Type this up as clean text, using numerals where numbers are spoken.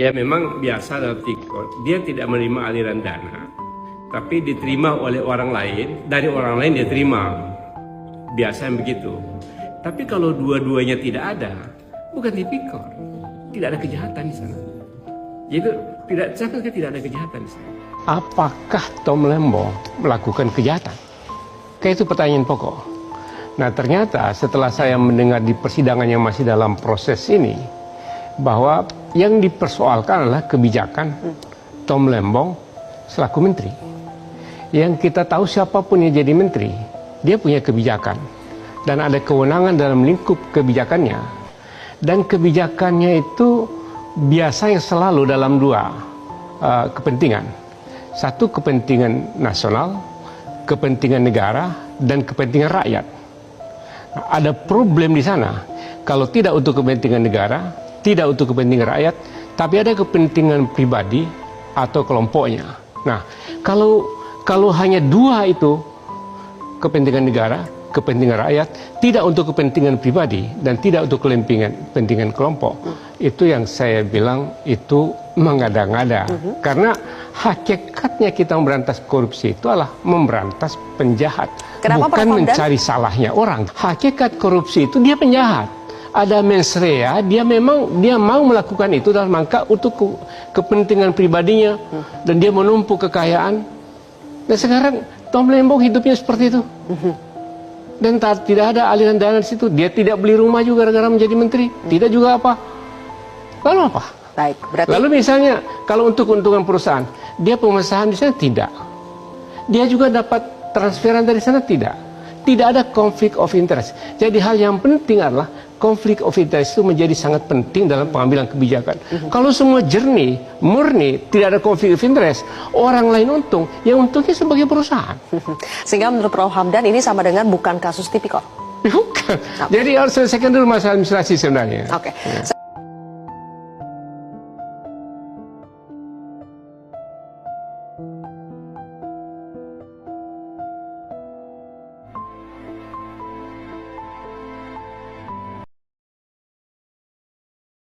Ya memang biasa dalam Tipikor, dia tidak menerima aliran dana, tapi diterima oleh orang lain, dari orang lain dia terima. Biasa yang begitu. Tapi kalau dua-duanya tidak ada, bukan Tipikor, tidak ada kejahatan di sana. Jadi tidak ada kejahatan di sana. Apakah Tom Lembong melakukan kejahatan? Kayak itu pertanyaan pokok. Nah ternyata setelah saya mendengar di persidangan yang masih dalam proses ini, bahwa yang dipersoalkan adalah kebijakan Tom Lembong selaku menteri. Yang kita tahu siapapun yang jadi menteri, dia punya kebijakan. Dan ada kewenangan dalam lingkup kebijakannya. Dan kebijakannya itu biasanya selalu dalam dua kepentingan. Satu, kepentingan nasional, kepentingan negara, dan kepentingan rakyat. Nah, ada problem di sana. Kalau tidak untuk kepentingan negara, tidak untuk kepentingan rakyat, tapi ada kepentingan pribadi atau kelompoknya. Nah, kalau hanya dua itu, kepentingan negara, kepentingan rakyat, tidak untuk kepentingan pribadi dan tidak untuk kepentingan kelompok, itu yang saya bilang itu mengada-ngada. Karena hakikatnya kita memberantas korupsi itu adalah memberantas penjahat. Kenapa, bukan mencari salahnya orang. Hakikat korupsi itu dia penjahat. Ada mens rea, dia mau melakukan itu dalam rangka untuk kepentingan pribadinya dan dia menumpuk kekayaan. Dan sekarang Tom Lembong hidupnya seperti itu. Dan tidak ada aliran dana di situ. Dia tidak beli rumah juga gara-gara menjadi menteri. Tidak juga apa. Lalu apa? Baik, berarti... Lalu misalnya kalau untuk keuntungan perusahaan, dia pemesahan di sana tidak. Dia juga dapat transferan dari sana tidak. Tidak ada konflik of interest. Jadi hal yang penting adalah konflik of interest itu menjadi sangat penting dalam pengambilan kebijakan. Kalau semua jernih, murni, tidak ada konflik of interest, orang lain untung, yang untungnya sebagai perusahaan. Sehingga menurut Prof. Hamdan ini sama dengan bukan kasus Tipikor. Bukan. Jadi harus selesaikan dulu masalah administrasi sebenarnya. Oke.